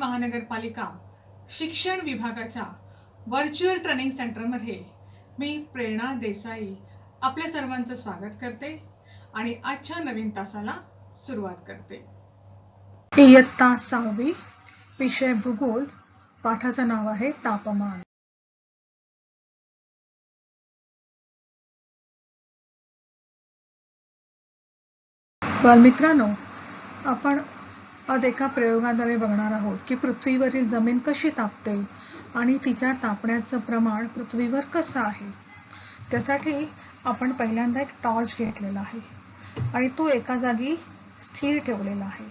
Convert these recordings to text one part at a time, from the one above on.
महानगरपालिका शिक्षण विभागाच्या व्हर्च्युअल ट्रेनिंग सेंटरमध्ये मी प्रेरणा देसाई आपल्या सर्वांचं स्वागत करते आणि आजच्या नवीन तासाला सुरुवात करते। इयत्ता 6वी, विषय भूगोल, पाठाचं नाव आहे तापमान। बालमित्रांनो, आपण आज एका प्रयोगाद्वारे बघणार आहोत की पृथ्वीवरील जमीन कशी तापते आणि तिच्या तापण्याचं प्रमाण पृथ्वीवर कसं आहे। त्यासाठी आपण पहिल्यांदा एक टॉर्च घेतलेला आहे आणि तो एका जागी स्थिर ठेवलेला आहे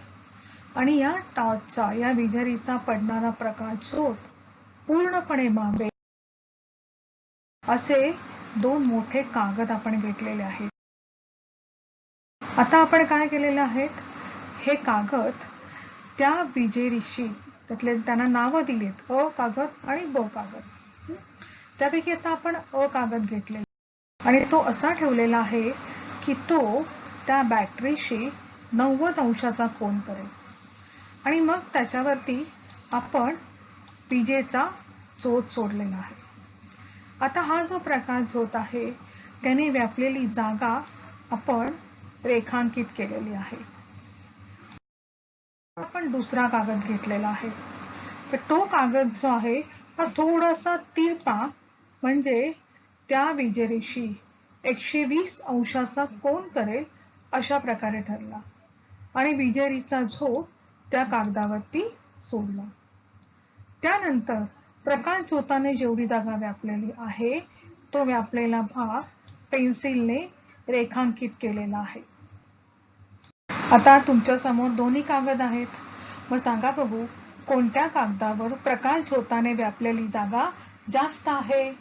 आणि या टॉर्चचा, या विजेरीचा पडणारा प्रकाश झोत पूर्णपणे मावेल असे 2 मोठे कागद आपण घेतलेले आहेत। आता आपण काय केलेले आहेत, हे कागद त्या विजेरीशी त्यांना नावं दिलीत, अ कागद आणि ब कागद। त्यापैकी आता आपण अ कागद घेतले आणि तो असा ठेवलेला आहे की तो त्या बॅटरीशी 90 अंशाचा कोन करेल आणि मग त्याच्यावरती आपण विजेचा झोत सोडलेला आहे। आता हा जो प्रकाश झोत आहे त्याने व्यापलेली जागा आपण रेखांकित केलेली आहे। आपण दुसरा कागद घेतलेला आहे, तर तो कागद जो आहे हा थोडासा तिरपा, म्हणजे त्या विजेरीशी 120 अंशाचा कोन करेल अशा प्रकारे ठरला आणि विजेरीचा झोत त्या कागदावरती सोडला। त्यानंतर प्रकाश झोताने जेवढी जागा व्यापलेली आहे तो व्यापलेला भाग पेन्सिलने रेखांकित केलेला आहे। आता तुमच्या समोर दोन्ही कागद आहेत, मग सांगा बघू कोणत्या कागदावर प्रकाश झोताने व्यापलेली जागा जास्त आहे।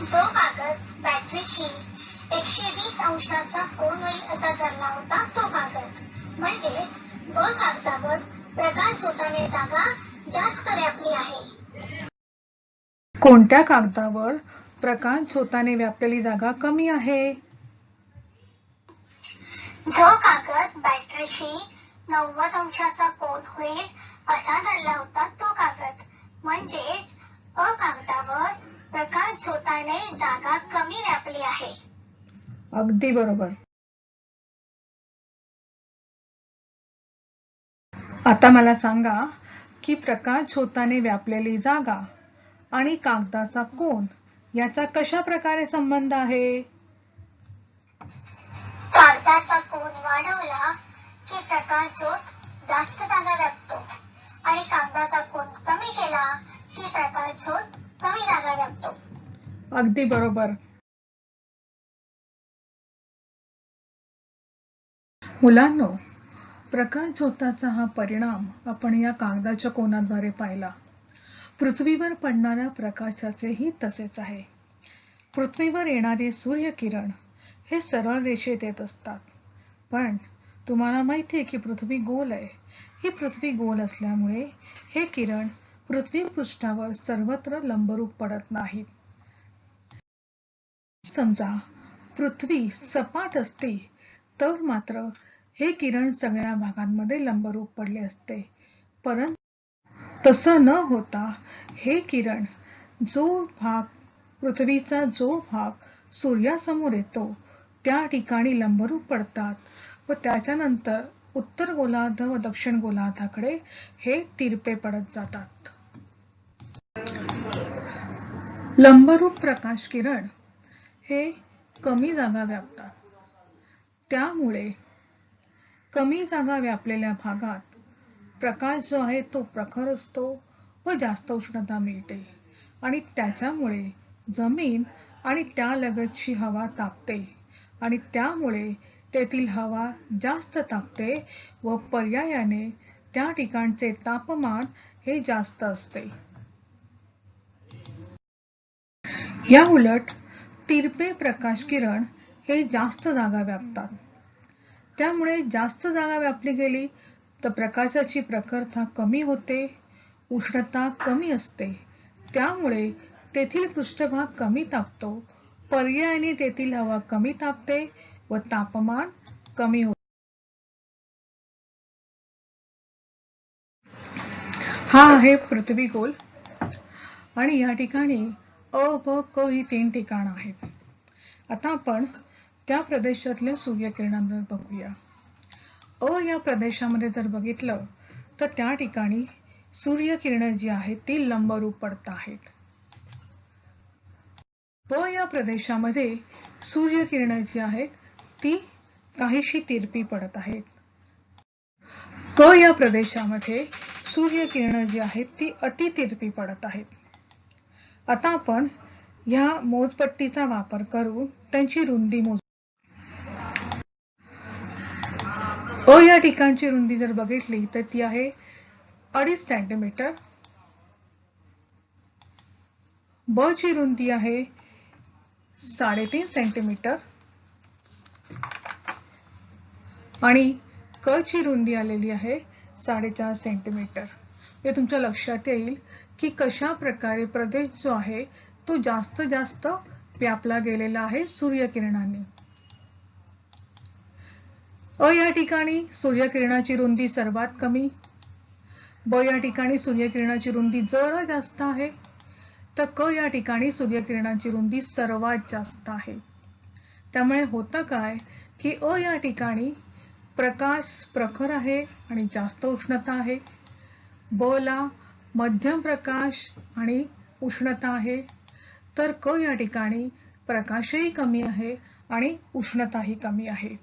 जो कागद बॅटरीशी 120 अंशाचा कोन होईल असा धरला होता तो कागद, म्हणजेच ब कागदावर प्रकाश झोताने जागा जास्त व्यापली आहे। कोणत्या कागदावर प्रकाश झोताने व्यापलेली जागा कमी आहे। जो कागद बॅटरीशी 90 अंशाचा कोन होईल असा धरला होता तो कागद, म्हणजेच अ कागदावर प्रकाश झोताने जागा कमी व्यापली आहे। अगदी बरोबर। आता मला सांगा की प्रकाश झोताने व्यापलेली जागा आणि कागदाचा कोन याचा कशा प्रकारे संबंध आहे। कागदाचा कोन वाढवला की प्रकाश झोत जास्त जागा व्यापतो आणि कागदाचा कोन कमी केला की प्रकाश झोत कमी जागा व्यापतो। अगदी बरोबर। मुलांनो, प्रकाश झोताचा हा परिणाम आपण या कागदाच्या कोनाद्वारे पाहिला। पृथ्वीवर पडणाऱ्या प्रकाशाचेही तसेच आहे। पृथ्वीवर येणारे सूर्यकिरण हे सरळ रेषेत येत असतात, पण तुम्हाला माहिती आहे की पृथ्वी गोल आहे। ही पृथ्वी गोल असल्यामुळे हे किरण पृथ्वी पृष्ठावर सर्वत्र लंबरूप पडत नाहीत। समजा पृथ्वी सपाट असती तर मात्र हे किरण सगळ्या भागांमध्ये लंबरूप पडले असते, परंतु तसं न होता हे किरण पृथ्वीचा जो भाग सूर्यासमोर येतो त्या ठिकाणी लंबरूप पडतात व त्याच्यानंतर उत्तर गोलार्ध व दक्षिण गोलार्धाकडे हे तिरपे पडत जातात। लंबरूप प्रकाश किरण हे कमी जागा व्यापतात, त्यामुळे कमी जागा व्यापलेल्या भागात प्रकाश जो आहे तो प्रखर असतो व जास्त उष्णता मिळते आणि त्याच्यामुळे जमीन आणि त्यालगतची हवा तापते आणि त्यामुळे तेथील हवा जास्त तापते व पर्यायाने त्या ठिकाणचे तापमान हे जास्त असते। या उलट तिरपे प्रकाश किरण हे जास्त जागा व्यापतात, त्यामुळे जास्त जागा व्यापली गेली तर प्रकाशाची प्रखरता कमी होते, उष्णता कमी असते, त्यामुळे तेथील पृष्ठभाग कमी तापतो, पर्यायाने तेथील हवा कमी तापते व तापमान कमी होते। हा आहे पृथ्वी गोल आणि या ठिकाणी अ, ब, क ही 3 ठिकाणं आहेत. आता आपण त्या प्रदेशातल्या सूर्यकिरणांवर बघूया. अ या प्रदेशामध्ये जर बघितलं तर त्या ठिकाणी सूर्यकिरणं जी आहेत ती लंबरूप पडत आहेत. ब या प्रदेशामध्ये सूर्यकिरणं जी आहेत ती काहीशी तिरपी पडत आहेत. क या प्रदेशामध्ये सूर्यकिरणं जी आहेत ती अतितिरपी पडत आहेत. आता आपण ह्या मोजपट्टीचा वापर करून त्यांची रुंदी मोजू. अ या ठिकाणची रुंदी जर बघितली तर ती आहे 2.5 सेंटीमीटर. ब ची रुंदी आहे 3.5 सेंटीमीटर आणि क ची रुंदी आलेली आहे 4.5 सेंटीमीटर. हे तुमच्या लक्षात येईल की कशा प्रकारे प्रदेश जो आहे तो जास्त व्यापला गेलेला आहे सूर्यकिरणांनी. अ या ठिकाणी सूर्यकिरणाची रुंदी सर्वात कमी, ब या ठिकाणी सूर्यकिरणाची रुंदी जरा जास्त आहे, तर क या ठिकाणी सूर्यकिरणाची रुंदी सर्वात जास्त आहे. त्यामुळे होतं काय की अ या ठिकाणी प्रकाश प्रखर आहे आणि जास्त उष्णता आहे, ब ला मध्यम प्रकाश आणि उष्णता आहे, तर क या ठिकाणी प्रकाशही कमी आहे आणि उष्णताही कमी आहे.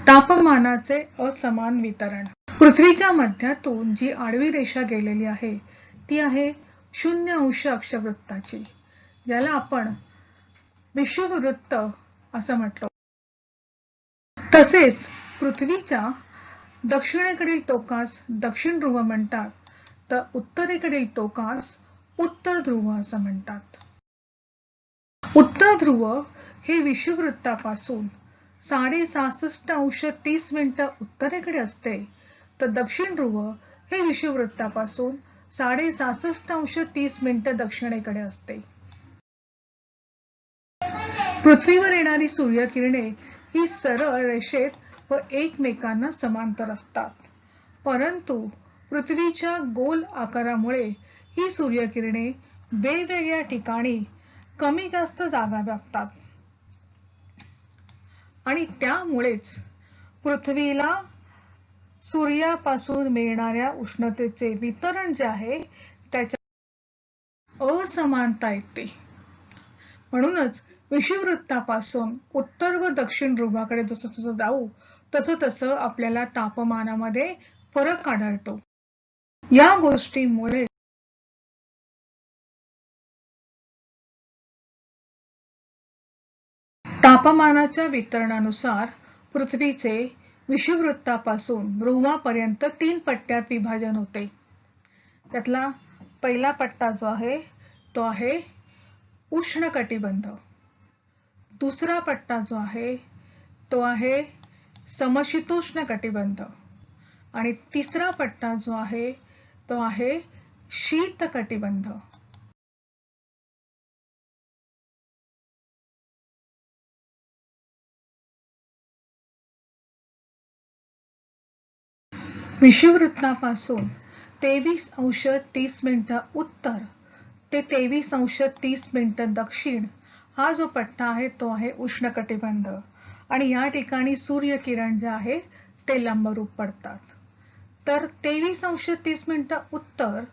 तापमानाचे असमान वितरण. पृथ्वीच्या मध्यातून जी आडवी रेषा गेलेली आहे ती आहे 0° अक्षवृत्ताची, ज्याला आपण विषुववृत्त असं म्हटलं. तसेच पृथ्वीच्या दक्षिणेकडील टोकास दक्षिण ध्रुव म्हणतात, तर उत्तरेकडील टोकास उत्तर ध्रुव असं म्हणतात. उत्तर ध्रुव हे विषुववृत्तापासून 66.30 उत्तरेकडे असते, तर दक्षिण ध्रुव हे विषुववृत्तापासून 66.30 दक्षिणेकडे असते. पृथ्वीवर येणारी सूर्यकिरणे ही सरळ रेषेत व एकमेकांना समांतर असतात, परंतु पृथ्वीच्या गोल आकारामुळे ही सूर्यकिरणे वेगवेगळ्या ठिकाणी कमी जास्त जागा व्यापतात आणि त्यामुळेच पृथ्वीला सूर्यापासून मिळणाऱ्या उष्णतेचे वितरण जे आहे त्याच्या असमानता येते. म्हणूनच विषुववृत्तापासून उत्तर व दक्षिण ध्रुवाकडे जसं जाऊ तसं आपल्याला तापमानामध्ये फरक आढळतो. या गोष्टीमुळे तापमानाच्या वितरणानुसार पृथ्वीचे विषुववृत्तापासून ध्रुवापर्यंत 3 पट्ट्यात विभाजन होते. त्यातला पहिला पट्टा जो आहे तो आहे उष्णकटिबंध, दुसरा पट्टा जो आहे तो आहे समशीतोष्ण कटिबंध आणि तिसरा पट्टा जो आहे तो आहे शीत कटिबंध. विषुववृत्तापासून 23°30 उत्तर ते 23°30 दक्षिण हा जो पट्टा आहे तो आहे उष्णकटिबंध आणि या ठिकाणी सूर्यकिरण जे आहे ते लंबरूप पडतात. तर 23°30 उत्तर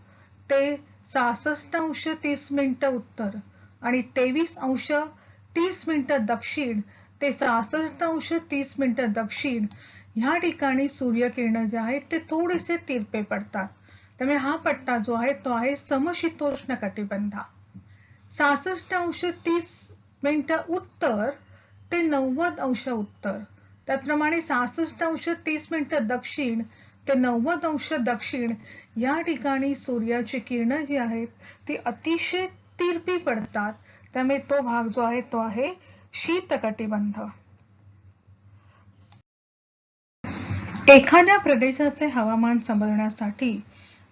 ते 66°30 उत्तर आणि 23°30 दक्षिण ते 66°30 दक्षिण ह्या ठिकाणी सूर्यकिरण जे आहेत ते थोडेसे तिरपे पडतात. त्यामुळे हा पट्टा जो आहे तो आहे समशीतोष्ण कटिबंध. 66°30 उत्तर ते 90° उत्तर, त्याचप्रमाणे 66°30 दक्षिण ते 90° दक्षिण या ठिकाणी सूर्याची किरणं जी आहेत ती अतिशय तिरपी पडतात. त्यामुळे तो भाग जो आहे तो आहे शीत कटिबंध. एखाद्या प्रदेशाचे हवामान समजण्यासाठी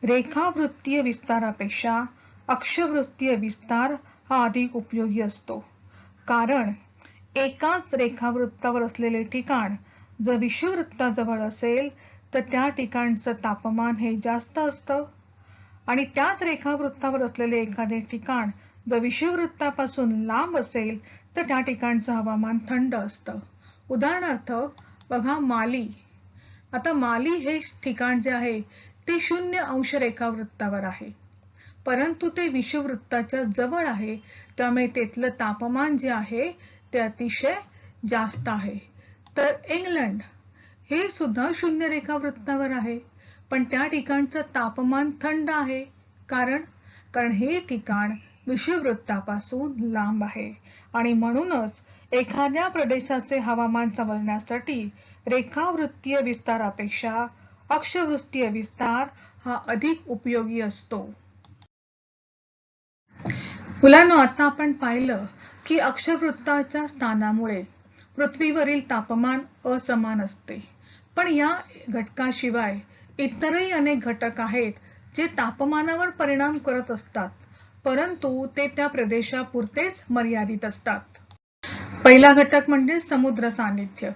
रेखावृत्तीय विस्तारापेक्षा अक्षवृत्तीय विस्तार हा अधिक उपयोगी असतो, कारण एकाच रेखावृत्तावर असलेले ठिकाण जर विषुववृत्ताजवळ असेल तर त्या ठिकाणचं तापमान हे जास्त असतं आणि त्याच रेखावृत्तावर असलेले एखादे ठिकाण जर विषुववृत्तापासून लांब असेल तर त्या ठिकाणचं हवामान थंड असतं. उदाहरणार्थ बघा माली. आता माली हे ठिकाण जे आहे ते 0° रेखावृत्तावर आहे, परंतु ते विषुववृत्ताच्या जवळ आहे, त्यामुळे तेथलं तापमान जे आहे ते अतिशय जास्त आहे. तर इंग्लंड हे सुद्धा 0 रेखावृत्तावर आहे, पण त्या ठिकाणचं तापमान थंड आहे. कारण हे ठिकाण विषुववृत्तापासून लांब आहे आणि म्हणूनच एखाद्या प्रदेशाचे हवामान समजण्यासाठी रेखावृत्तीय विस्तारापेक्षा अक्षवृत्तीय विस्तार हा अधिक उपयोगी असतो. मुलांनो, आता आपण पाहिलं की अक्षवृत्ताच्या स्थानामुळे पृथ्वीवरील तापमान असमान असते, पण या घटकाशिवाय इतरही अनेक घटक आहेत जे तापमानावर परिणाम करत असतात, परंतु ते त्या प्रदेशापुरतेच मर्यादित असतात. पहिला घटक म्हणजे समुद्र सान्निध्य.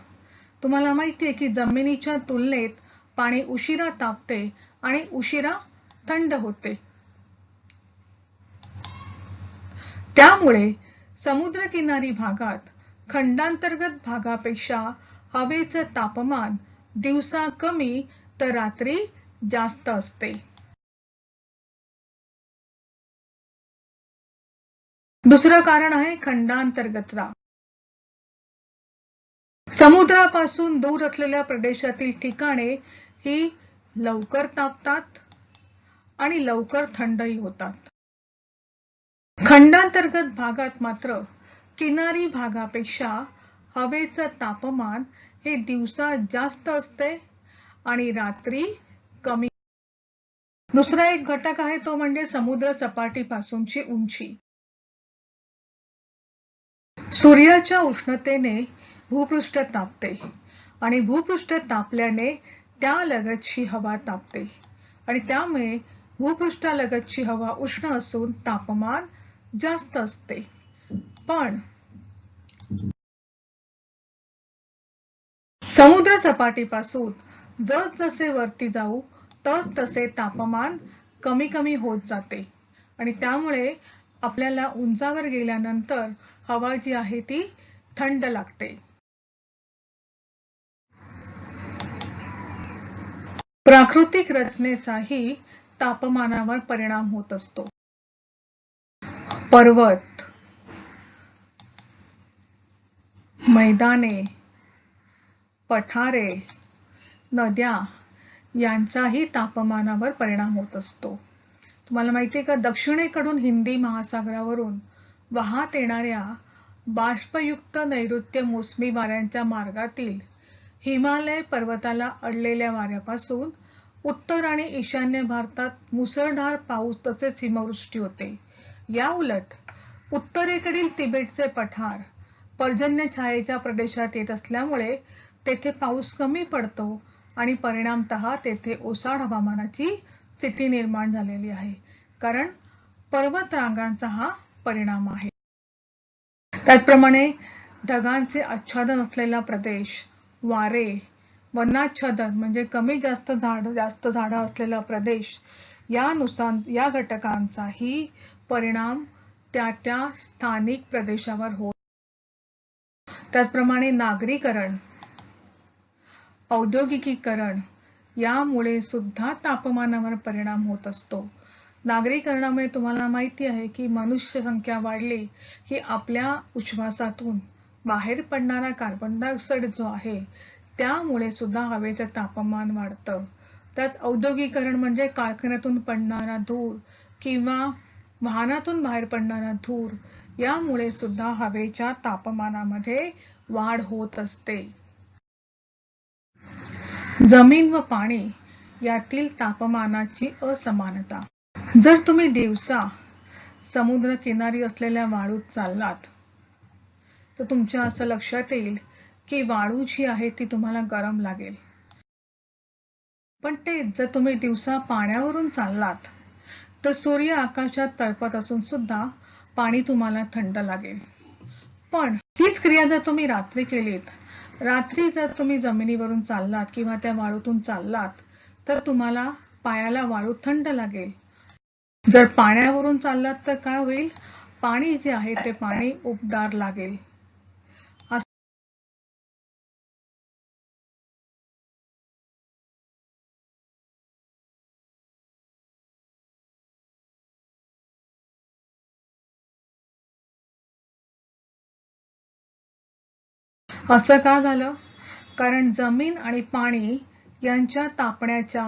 तुम्हाला माहिती आहे की जमिनीच्या तुलनेत पाणी उशिरा तापते आणि उशिरा थंड होते. त्यामुळे समुद्रकिनारी भागात खंडांतर्गत भागापेक्षा हवेचं तापमान दिवसा कमी तर रात्री जास्त असते. दुसरं कारण आहे खंडांतर्गत दाब. समुद्रापासून दूर असलेल्या प्रदेशातील ठिकाणे ही लवकर तापतात आणि लवकर थंडही होतात. खंडांतर्गत भागात मात्र किनारी भागापेक्षा हवेचं तापमान हे दिवसा जास्त असते आणि रात्री कमी. दुसरा एक घटक आहे तो म्हणजे समुद्र सपाटीपासूनची उंची. सूर्याच्या उष्णतेने भूपृष्ठ तापते आणि भूपृष्ठ तापल्याने त्यालगतची हवा तापते आणि त्यामुळे भूपृष्ठालगतची हवा उष्ण असून तापमान जास्त असते. पण समुद्र सपाटीपासून जसजसे वरती जाऊ तसतसे तापमान कमी कमी होत जाते आणि त्यामुळे आपल्याला उंचावर गेल्यानंतर हवा जी आहे ती थंड लागते. प्राकृतिक रचनेचाही तापमानावर परिणाम होत असतो. पर्वत, मैदाने, पठारे, नद्या यांचाही तापमानावर परिणाम होत असतो. तुम्हाला माहिती आहे का, दक्षिणेकडून हिंदी महासागरावरून वाहत येणाऱ्या बाष्पयुक्त नैऋत्य मोसमी वाऱ्यांच्या मार्गातील हिमालय पर्वताला अडलेल्या वाऱ्यापासून उत्तर आणि ईशान्य भारतात मुसळधार पाऊस तसेच हिमवृष्टी होते. या उलट उत्तरेकडील तिबेटचे पठार पर्जन्य छायेच्या प्रदेशात येत असल्यामुळे तेथे पाऊस कमी पडतो आणि परिणामतः तेथे ओसाड हवामानाची स्थिती निर्माण झालेली आहे, कारण पर्वतरांगांचा हा परिणाम आहे. त्याचप्रमाणे ढगांचे आच्छादन असलेला प्रदेश, वारे, वनाच्छादन म्हणजे कमी जास्त झाडं असलेला प्रदेश यानुसार या घटकांचाही परिणाम त्या स्थानिक प्रदेशावर होतो. त्याचप्रमाणे नागरीकरण, औद्योगिकीकरण यामुळे सुद्धा तापमानावर परिणाम होत असतो. नागरीकरणामुळे तुम्हाला माहिती आहे की मनुष्य संख्या वाढली की आपल्या उच्छ्वासातून बाहेर पडणारा कार्बन डायऑक्साईड जो आहे त्यामुळे सुद्धा हवेचं तापमान वाढतं. त्याच औद्योगिकरण म्हणजे कारखान्यातून पडणारा धूर किंवा वाहनातून बाहेर पडणारा धूर यामुळे सुद्धा हवेच्या तापमानामध्ये वाढ होत असते. जमीन व पाणी यातील तापमानाची असमानता. जर तुम्ही दिवसा समुद्र किनारी असलेल्या वाळूत चाललात तर तुमच्या असं लक्षात येईल की वाळू जी आहे ती तुम्हाला गरम लागेल, पण तेच जर तुम्ही दिवसा पाण्यावरून चाललात तर सूर्य आकाशात तळपत असून सुद्धा पाणी तुम्हाला थंड लागेल. पण हीच क्रिया जर तुम्ही रात्री केलीत रात्री जर तुम्ही जमिनीवरून चाललात किंवा त्या वाळूतून चाललात तर तुम्हाला पायाला वाळू थंड लागेल. जर पाण्यावरून चाललात तर काय होईल? पाणी जे आहे ते पाणी उबदार लागेल. असं का झालं? कारण जमीन आणि पाणी यांच्या तापण्याच्या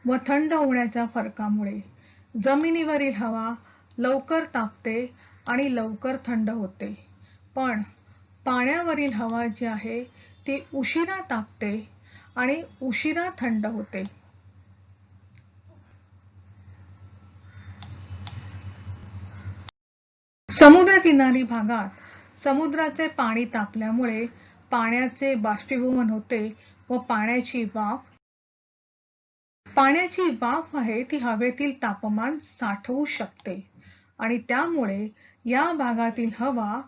व थंड होण्याच्या फरकामुळे जमिनीवरील हवा लवकर तापते आणि लवकर थंड होते, पण पाण्यावरील हवा जी आहे ती उशिरा तापते आणि उशिरा थंड होते. समुद्रकिनारी भागात समुद्राचे पाणी तापल्यामुळे पाण्याचे बाष्पीभवन होते व पाण्याची वाफ आहे ती हवेतील तापमान साठवू शकते आणि त्यामुळे या भागातील हवा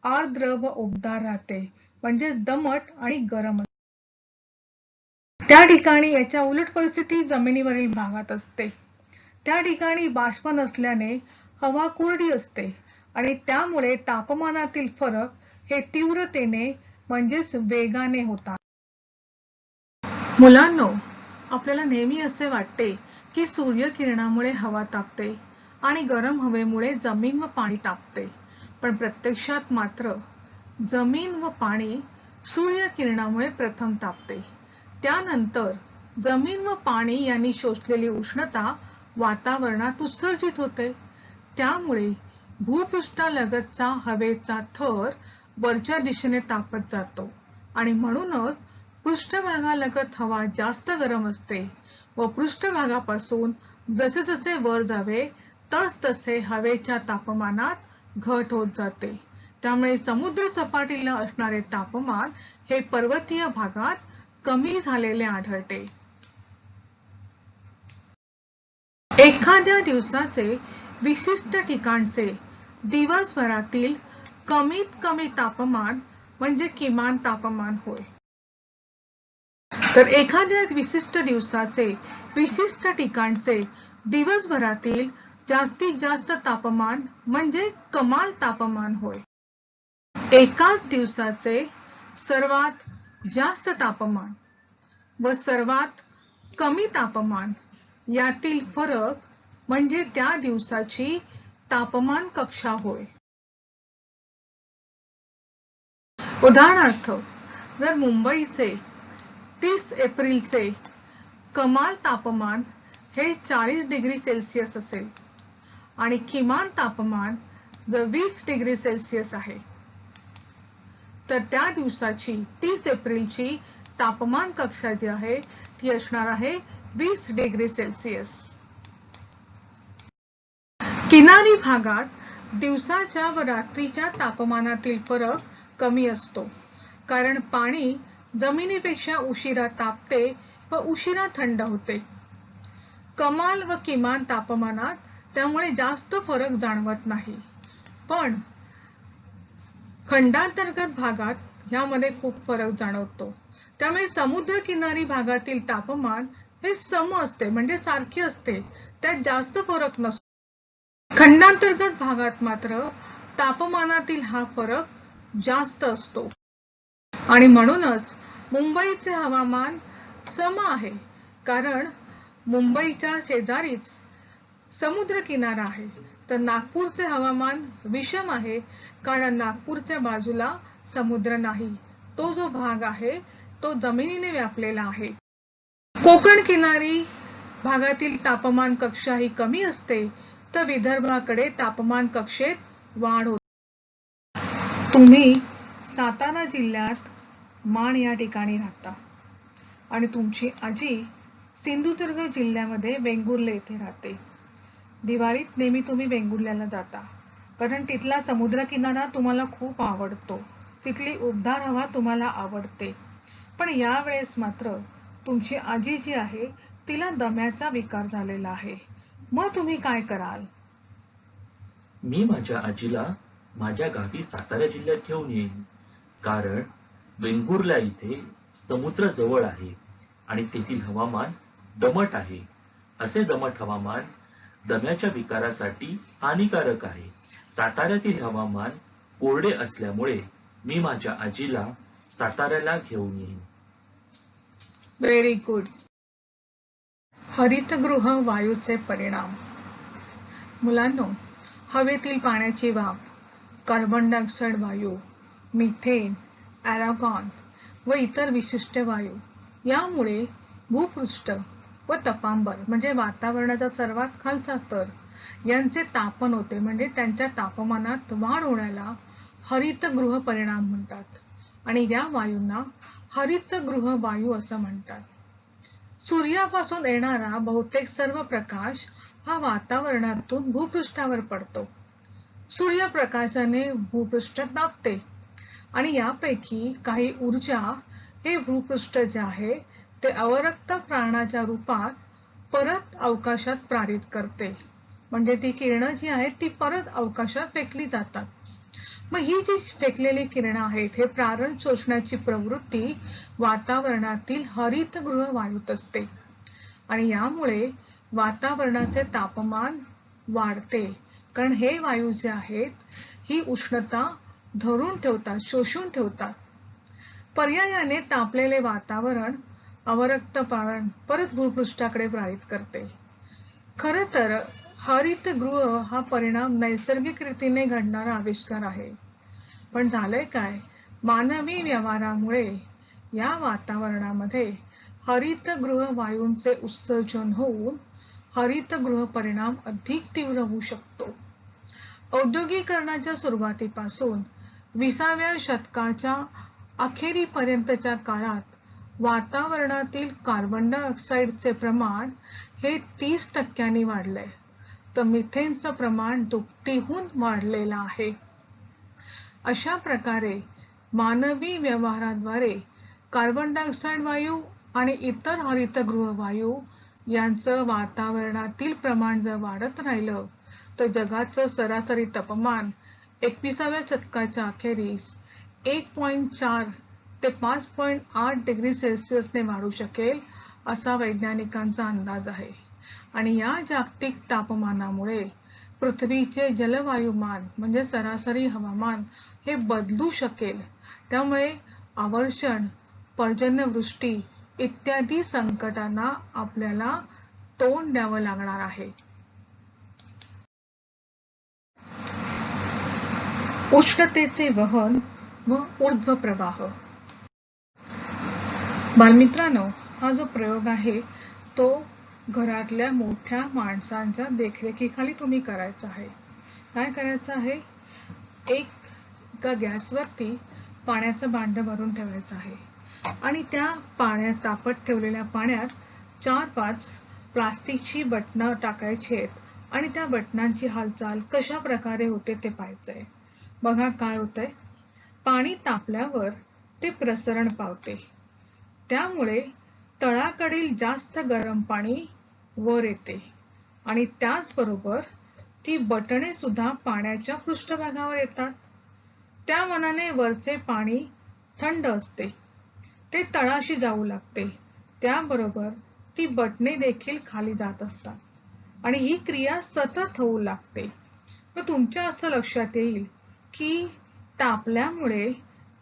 आर्द्र व उबदार राहते, म्हणजे दमट आणि गरम. त्या ठिकाणी याच्या उलट परिस्थिती जमिनीवरील भागात असते. त्या ठिकाणी बाष्प नसल्याने हवा कोरडी असते आणि त्यामुळे तापमानातील फरक हे तीव्रतेने म्हणजेच वेगाने होतात. मुलांनो, आपल्याला नेहमी असे वाटते की सूर्यकिरणामुळे हवा तापते आणि गरम हवेमुळे जमीन व पाणी तापते, पण प्रत्यक्षात मात्र जमीन व पाणी सूर्यकिरणामुळे प्रथम तापते. त्यानंतर जमीन व पाणी यांनी शोषलेली उष्णता वातावरणात उत्सर्जित होते. त्यामुळे भूपृष्ठालगतचा हवेचा थर वरच्या दिशेने तापत जातो आणि म्हणूनच पृष्ठभागालगत हवा जास्त गरम असते व पृष्ठभागापासून जसे जसे वर जावे तसतसे हवेच्या तापमानात घट होत जाते. त्यामुळे समुद्र सपाटीला असणारे तापमान हे पर्वतीय भागात कमी झालेले आढळते. एखाद्या दिवसाचे विशिष्ट ठिकाणचे दिवसभरातील कमीत कमी तापमान म्हणजे किमान तापमान होय. तर एखाद्या विशिष्ट दिवसाचे विशिष्ट ठिकाणचे दिवसभरातील जास्तीत जास्त तापमान म्हणजे कमाल तापमान होय. एकाच दिवसाचे सर्वात जास्त तापमान व सर्वात कमी तापमान यातील फरक म्हणजे त्या दिवसाची तापमान कक्षा होय. उदाहरणार्थ, जर मुंबईचे 30 एप्रिलचे कमाल तापमान हे 40 डिग्री सेल्सिअस असेल आणि किमान तापमान जर 20 डिग्री सेल्सिअस आहे, तर त्या दिवसाची 30 एप्रिलची तापमान कक्षा जी आहे ती असणार आहे 20 डिग्री सेल्सिअस. किनारी भागात दिवसाच्या व रात्रीच्या तापमानातील फरक कमी असतो, कारण पाणी जमिनीपेक्षा उशिरा तापते व उशिरा थंड होते. कमाल व किमान तापमानात त्यामुळे जास्त फरक जाणवत नाही, पण खंडांतर्गत भागात यामध्ये खूप फरक जाणवतो. त्यामुळे समुद्रकिनारी भागातील तापमान हे सम असते, म्हणजे सारखे असते, त्यात जास्त फरक नसतो. खंडांतर्गत भागात मात्र तापमानातील हा फरक जास्त असतो आणि म्हणूनच मुंबईचे हवामान सम आहे, कारण मुंबईच्या शेजारीच समुद्र किनारा आहे. तर नागपूरचे हवामान विषम आहे, कारण नागपूरच्या बाजूला समुद्र नाही, तो जो भाग आहे तो जमिनीने व्यापलेला आहे. कोकण किनारी भागातील तापमान कक्षा ही कमी असते, तर विदर्भाकडे तापमान कक्षेत वाढ होते. तुम्ही सातारा जिल्ह्यात माण या ठिकाणी राहता आणि तुमची आजी सिंधुदुर्ग जिल्ह्यामध्ये वेंगुर्ले येथे राहते. दिवाळीत नेहमी तुम्ही वेंगुर्ल्याला जाता, कारण तिथला समुद्रकिनारा तुम्हाला खूप आवडतो, तिथली उबदार हवा तुम्हाला आवडते. पण यावेळेस मात्र तुमची आजी जी आहे तिला दम्याचा विकार झालेला आहे. मग तुम्ही काय कराल? मी माझ्या आजीला माझ्या गावी सातारा जिल्ह्यात घेऊन येईन, कारण वेंगुर्ला इथे समुद्र जवळ आहे आणि तेथील हवामान दमट आहे. असे दमट हवामान दम्याच्या विकारासाठी हानिकारक आहे. साताऱ्यातील हवामान कोरडे असल्यामुळे मी माझ्या आजीला साताऱ्याला घेऊन येईन. Very good. हरितगृह वायूचे परिणाम. मुलांनो, हवेतील पाण्याची वाफ, कार्बन डायऑक्साईड वायू, मिथेन, ॲरागॉन व इतर विशिष्ट वायू यामुळे भूपृष्ठ व तपांबर म्हणजे वातावरणाचा सर्वात खालचा स्तर यांचे तापन होते. म्हणजे त्यांच्या तापमानात वाढ होण्याला हरितगृह परिणाम म्हणतात आणि या वायूंना हरितगृह वायू असं म्हणतात. सूर्यापासून येणारा बहुतेक सर्व प्रकाश हा वातावरणातून भूपृष्ठावर पडतो. सूर्यप्रकाशाने भूपृष्ठ तापते आणि यापैकी काही ऊर्जा हे भूपृष्ठ जे आहे ते अवरक्त प्राणाच्या रूपात परत अवकाशात प्रेरित करते. म्हणजे ती किरणं जी आहेत ती परत अवकाशात फेकली जातात. मग ही जी फेकलेली किरणं आहेत हे प्रारण शोषण्याची प्रवृत्ती वातावरणातील हरितगृह वायूत असते आणि यामुळे वातावरणाचे तापमान वाढते. कारण हे वायू जे आहेत ही उष्णता धरून ठेवतात, शोषून ठेवतात. पर्यायाने तापलेले वातावरण अवरक्त प्राण परत भूपृष्ठाकडे प्रेरित करते. खरं तर हरितगृह हा परिणाम नैसर्गिक रीतीने घडणारा आविष्कार आहे. पण झालंय काय, मानवी व्यवहारामुळे या वातावरणामध्ये हरितगृह वायूंचे उत्सर्जन होऊन हरितगृह परिणाम अधिक तीव्र होऊ शकतो. औद्योगिकरणाच्या सुरुवातीपासून 20व्या शतकाच्या अखेरीपर्यंतच्या काळात वातावरणातील कार्बन डायऑक्साईडचे प्रमाण हे 30% वाढले, तर मिथेनचं प्रमाण दुपटीहून वाढलेलं आहे. अशा प्रकारे मानवी व्यवहाराद्वारे कार्बन डायऑक्साईड वायू आणि इतर हरितगृह वायू यांचं वातावरणातील प्रमाण जर वाढत राहिलं तर जगाचं सरासरी तापमान 21व्या शतकाच्या अखेरीस 1.4 ते 5.8 डिग्री सेल्सिअसने वाढू शकेल असा वैज्ञानिकांचा अंदाज आहे. आणि या जागतिक तापमानामुळे पृथ्वीचे जलवायुमान म्हणजे सरासरी हवामान हे बदलू शकेल. त्यामुळे आवर्षण, पर्जन्यवृष्टी इत्यादी संकटांना आपल्याला तोंड द्यावं लागणार आहे. उष्णतेचे वहन व ऊर्ध्व प्रवाह. बालमित्रांनो, हा जो प्रयोग आहे तो घरातल्या मोठ्या माणसांच्या देखरेखीखाली तुम्ही करायचा आहे. काय करायचं आहे, एका गॅसवरती पाण्याचं भांडं भरून ठेवायचं आहे आणि त्या पाण्यात तापत ठेवलेल्या पाण्यात 4-5 प्लास्टिकची बटणं टाकायची आहेत आणि त्या बटणांची हालचाल कशा प्रकारे होते ते पाहायचंय. बघा काय होतंय, पाणी तापल्यावर ते प्रसरण पावते, त्यामुळे तळाकडील जास्त गरम पाणी वर येते आणि त्याचबरोबर ती बटणे सुद्धा पाण्याच्या पृष्ठभागावर येतात. त्या मानाने वरचे पाणी थंड असते, ते तळाशी जाऊ लागते, त्याबरोबर ती बटणे देखील खाली जात असतात आणि ही क्रिया सतत होऊ लागते. मग तुमच्या असं लक्षात येईल की तापल्यामुळे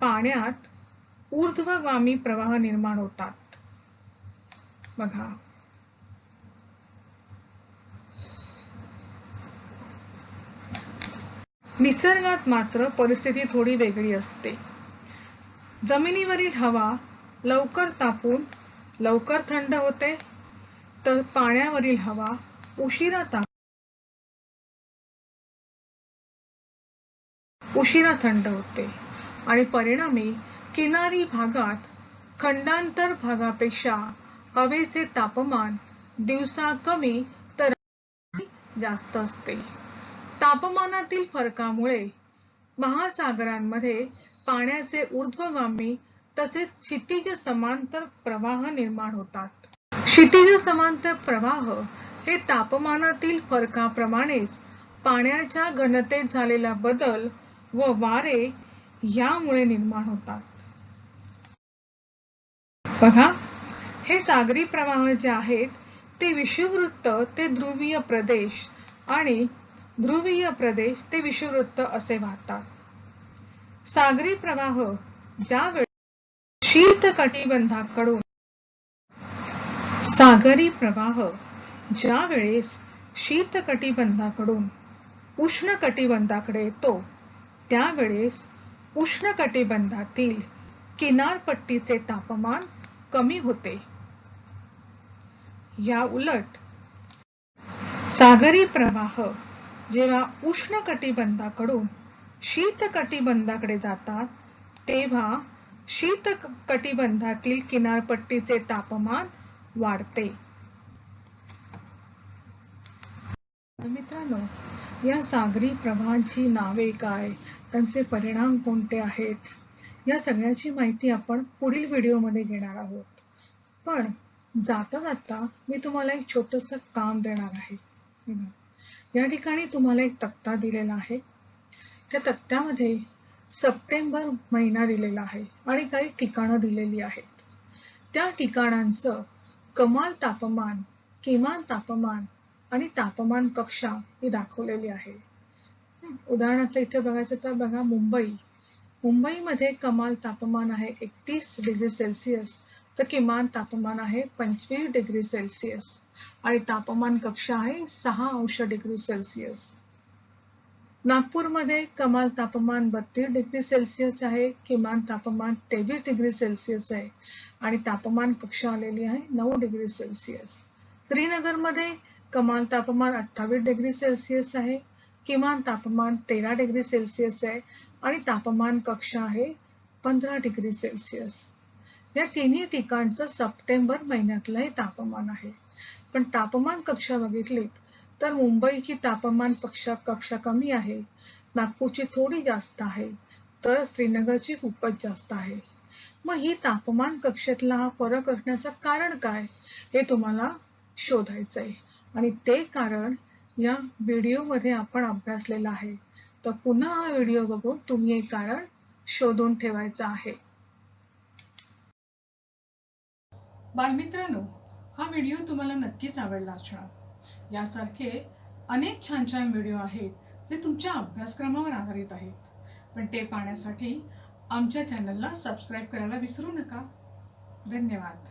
पाण्यात ऊर्ध्वगामी प्रवाह निर्माण होतात. बघा, निसर्गात मात्र परिस्थिती थोडी वेगळी असते. जमिनीवरील हवा लवकर तापून लवकर थंड होते, तर पाण्यावरील हवा उशिरा थंड होते आणि परिणामी किनारी भागात खंडांतर भागापेक्षा हवेचे तापमान दिवसा कमी तर जास्त असते. तापमानातील फरकामुळे महासागरांमध्ये पाण्याचे ऊर्ध्वगामी तसेच क्षितिज समांतर प्रवाह निर्माण होतात. क्षितिज समांतर प्रवाह हे तापमानातील फरकाप्रमाणेच पाण्याच्या घनतेत झालेला बदल व वारे यामुळे निर्माण होतात. बघा, हे सागरी प्रवाह जे आहेत ते विषुववृत्त ते ध्रुवीय प्रदेश आणि ध्रुवीय प्रदेश ते विषुववृत्त असे वाहतात. सागरी प्रवाह ज्यावेळी शीत कटिबंधाकडून सागरी प्रवाह ज्या वेळेस शीत कटिबंधाकडून उष्ण कटिबंधाकडे येतो त्यावेळेस उष्ण कटिबंधातील किनारपट्टीचे तापमान कमी होते. या उलट सागरी प्रवाह जेव्हा उष्ण कटिबंधाकडून शीत कटिबंधाकडे जातात तेव्हा शीत कटिबंधातील किनारपट्टीचे तापमान वाढते. मित्रांनो, या सागरी प्रवाहांची नावे काय, त्यांचे परिणाम कोणते आहेत, या सगळ्याची माहिती आपण पुढील व्हिडिओमध्ये घेणार आहोत. पण जाता जाता मी तुम्हाला एक छोटंसं काम देणार आहे. या ठिकाणी तुम्हाला एक तक्ता दिलेला आहे. त्या तक्त्यामध्ये सप्टेंबर महिना दिलेला आहे आणि काही ठिकाणं दिलेली आहेत. त्या ठिकाणांचं कमाल तापमान, किमान तापमान आणि तापमान कक्षा ही दाखवलेली आहे. उदाहरणार्थ इथे बघायचं तर बघा, मुंबईमध्ये कमाल तापमान आहे 31 डिग्री सेल्सिअस तर किमान तापमान आहे 25 डिग्री सेल्सिअस आणि तापमान कक्षा आहे 6 अंश डिग्री सेल्सिअस. नागपूरमध्ये कमाल तापमान 32 डिग्री सेल्सिअस आहे, किमान तापमान 23 डिग्री सेल्सिअस आहे आणि तापमान कक्षा आलेली आहे 9 डिग्री सेल्सिअस. श्रीनगरमध्ये कमाल तापमान 28 डिग्री सेल्सिअस आहे, किमान तापमान 13 डिग्री सेल्सिअस आहे आणि तापमान कक्षा आहे 15 डिग्री सेल्सिअस. या तिन्ही ठिकाणचं सप्टेंबर महिन्यातलं हे तापमान आहे. पण तापमान कक्षा बघितलीत तर मुंबईची तापमान कक्षा कमी आहे, नागपूरची थोडी जास्त आहे, तर श्रीनगरची खूपच जास्त आहे. मग ही तापमान कक्षेतला हा फरक असण्याचं कारण काय हे तुम्हाला शोधायचं आहे आणि ते कारण या व्हिडिओमध्ये आपण अभ्यासलेलं आहे. तर पुन्हा हा व्हिडिओ बघून तुम्ही हे कारण शोधून ठेवायचं आहे. बालमित्रांनो, हा व्हिडिओ तुम्हाला नक्कीच आवडला असणार. यासारखे अनेक छान छान व्हिडिओ आहेत जे तुमच्या अभ्यासक्रमावर आधारित आहेत. पण ते पाहण्यासाठी आमच्या चॅनलला सबस्क्राईब करायला विसरू नका. धन्यवाद.